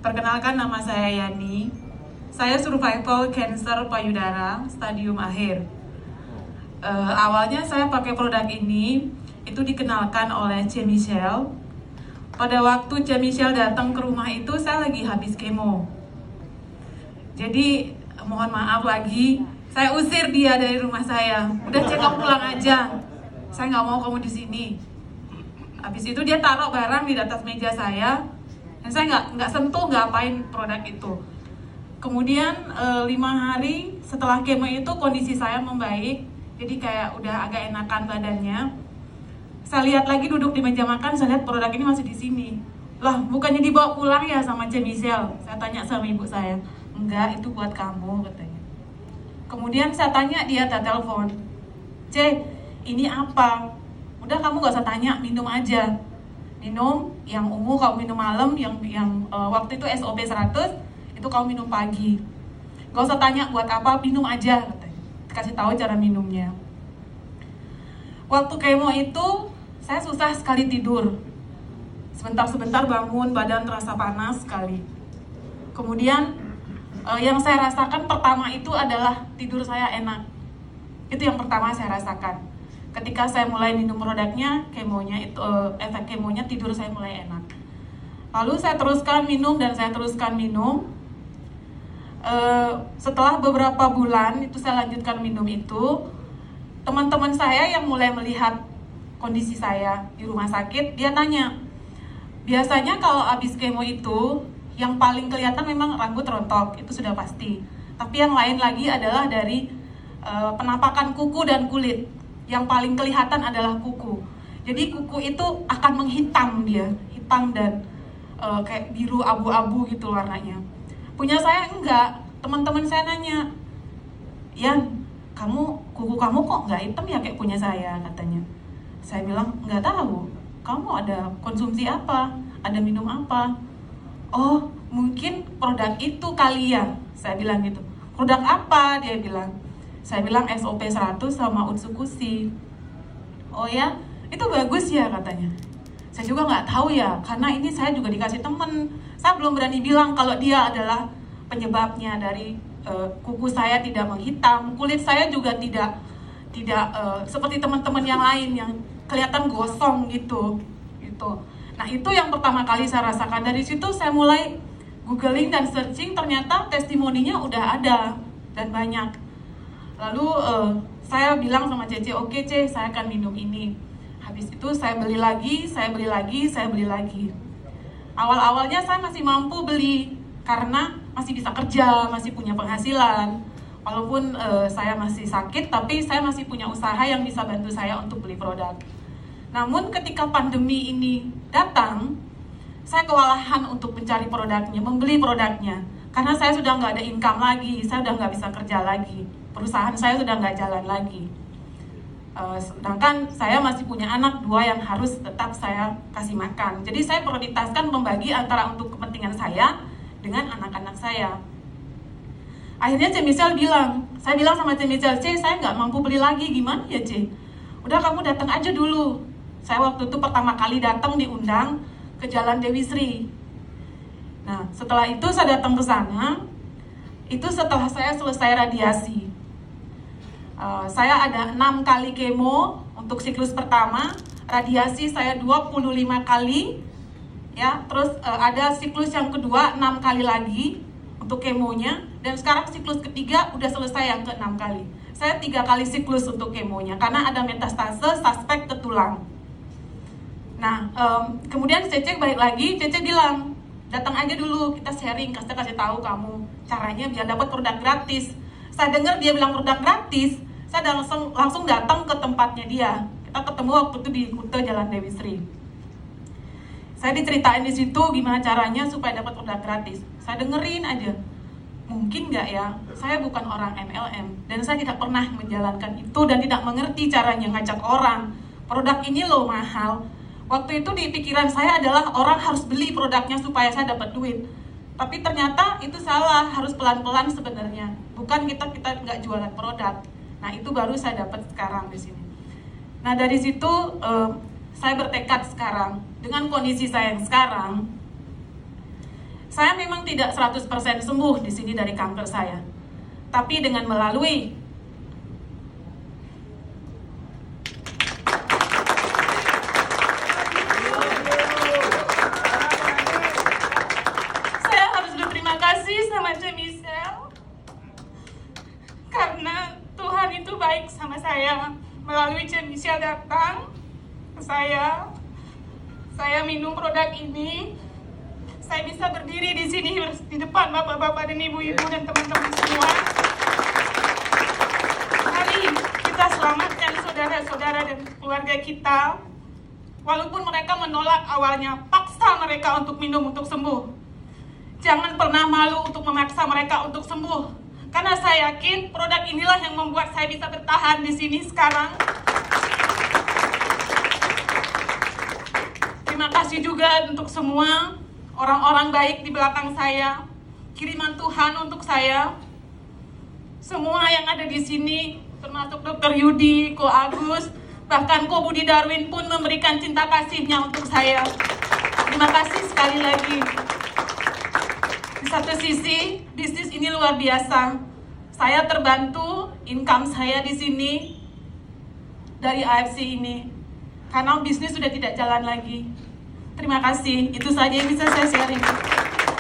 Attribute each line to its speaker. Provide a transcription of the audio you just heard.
Speaker 1: Perkenalkan, nama saya Yani. Saya survival cancer payudara stadium akhir. Awalnya saya pakai produk ini itu dikenalkan oleh C. Michelle. Pada waktu C. Michelle datang ke rumah itu saya lagi habis kemo. Jadi mohon maaf lagi, saya usir dia dari rumah saya. Udah cek, kamu pulang aja. Saya nggak mau kamu di sini. Habis itu dia taruh barang di atas meja saya, dan saya nggak sentuh, nggak apain produk itu. Kemudian 5 hari setelah kemo itu kondisi saya membaik, jadi kayak udah agak enakan badannya. Saya lihat lagi duduk di meja makan, saya lihat produk ini masih di sini. Lah, bukannya dibawa pulang ya sama C. Michelle? Saya tanya sama ibu saya. Enggak, itu buat kamu, katanya. Kemudian saya tanya, dia telepon. C, ini apa? Udah, kamu gak usah tanya, minum aja. Minum, yang ungu kamu minum malam, yang waktu itu SOP 100, itu kamu minum pagi. Gak usah tanya buat apa, minum aja, katanya. Dikasih tahu cara minumnya. Waktu kemo itu, saya susah sekali tidur. Sebentar-sebentar bangun, badan terasa panas sekali. Kemudian, yang saya rasakan pertama itu adalah tidur saya enak. Itu yang pertama saya rasakan. Ketika saya mulai minum produknya, efek kemonya, tidur saya mulai enak. Lalu saya teruskan minum dan saya teruskan minum. Setelah beberapa bulan itu saya lanjutkan minum itu, teman-teman saya yang mulai melihat kondisi saya di rumah sakit, dia tanya, biasanya kalau habis kemo itu yang paling kelihatan memang rambut rontok, itu sudah pasti. Tapi yang lain lagi adalah dari penampakan kuku dan kulit. Yang paling kelihatan adalah kuku. Jadi kuku itu akan menghitam dia, hitam dan kayak biru abu-abu gitu warnanya. Punya saya enggak. Teman-teman saya nanya, Yan, kuku kamu kok nggak hitam ya kayak punya saya, katanya. Saya bilang, nggak tahu. Kamu ada konsumsi apa? Ada minum apa? Oh, mungkin produk itu kali ya, saya bilang gitu. Produk apa? Dia bilang. Saya bilang SOP 100 sama Utsukushi. Oh ya, itu bagus ya, katanya. Saya juga nggak tahu ya, karena ini saya juga dikasih temen. Saya belum berani bilang kalau dia adalah penyebabnya dari kuku saya tidak menghitam, kulit saya juga tidak seperti teman-teman yang lain yang kelihatan gosong gitu. Nah, itu yang pertama kali saya rasakan. Dari situ saya mulai googling dan searching, ternyata testimoninya udah ada dan banyak. Lalu saya bilang sama Cece, oke Ce, saya akan minum ini. Habis itu saya beli lagi. Awal-awalnya saya masih mampu beli karena masih bisa kerja, masih punya penghasilan. Walaupun saya masih sakit, tapi saya masih punya usaha yang bisa bantu saya untuk beli produk. Namun ketika pandemi ini datang, saya kewalahan untuk mencari produknya, membeli produknya. Karena saya sudah nggak ada income lagi, saya sudah nggak bisa kerja lagi. Perusahaan saya sudah nggak jalan lagi. Sedangkan saya masih punya anak 2 yang harus tetap saya kasih makan. Jadi saya prioritaskan membagi antara untuk kepentingan saya dengan anak-anak saya. Akhirnya C. Michelle bilang, saya bilang sama C. Michelle, C, saya nggak mampu beli lagi, gimana ya C? Udah, kamu datang aja dulu. Saya waktu itu pertama kali datang diundang ke Jalan Dewi Sri. Nah, setelah itu saya datang ke sana, itu setelah saya selesai radiasi. Saya ada 6 kali kemo untuk siklus pertama, radiasi saya 25 kali, ya. Terus ada siklus yang kedua 6 kali lagi untuk kemonya, dan sekarang siklus ketiga udah selesai yang ke-6 kali. Saya 3 kali siklus untuk kemonya karena ada metastase suspek ke tulang. Nah, kemudian Cece balik lagi, Cece bilang, datang aja dulu, kita sharing, kasih tahu kamu caranya biar dapat produk gratis. Saya dengar dia bilang produk gratis, saya langsung datang ke tempatnya dia. Kita ketemu waktu itu di Kute Jalan Dewi Sri. Saya diceritain di situ gimana caranya supaya dapat produk gratis. Saya dengerin aja. Mungkin nggak ya? Saya bukan orang MLM dan saya tidak pernah menjalankan itu dan tidak mengerti caranya ngajak orang. Produk ini loh mahal. Waktu itu di pikiran saya adalah orang harus beli produknya supaya saya dapat duit. Tapi ternyata itu salah, harus pelan-pelan sebenarnya. Bukan kita nggak jualan produk. Nah, itu baru saya dapat sekarang di sini. Nah, dari situ saya bertekad sekarang dengan kondisi saya yang sekarang, Saya memang tidak 100% sembuh di sini dari kanker saya. Tapi dengan melalui saya harus berterima kasih sama Cek Michelle karena Tuhan itu baik sama saya. Melalui Cek Michelle datang ke saya minum produk ini, saya bisa berdiri di sini di depan bapak-bapak dan ibu-ibu dan teman-teman semua. Mari kita selamatkan saudara-saudara dan keluarga kita. Walaupun mereka menolak awalnya, paksa mereka untuk minum untuk sembuh. Jangan pernah malu untuk memaksa mereka untuk sembuh. Karena saya yakin produk inilah yang membuat saya bisa bertahan di sini sekarang. Terima kasih juga untuk semua orang-orang baik di belakang saya, kiriman Tuhan untuk saya. Semua yang ada di sini, termasuk Dr. Yudi, Ko Agus, bahkan Ko Budi Darwin pun memberikan cinta kasihnya untuk saya. Terima kasih sekali lagi. Di satu sisi, bisnis ini luar biasa. Saya terbantu, income saya di sini dari AFC ini, karena bisnis sudah tidak jalan lagi. Terima kasih, itu saja yang bisa saya sharing.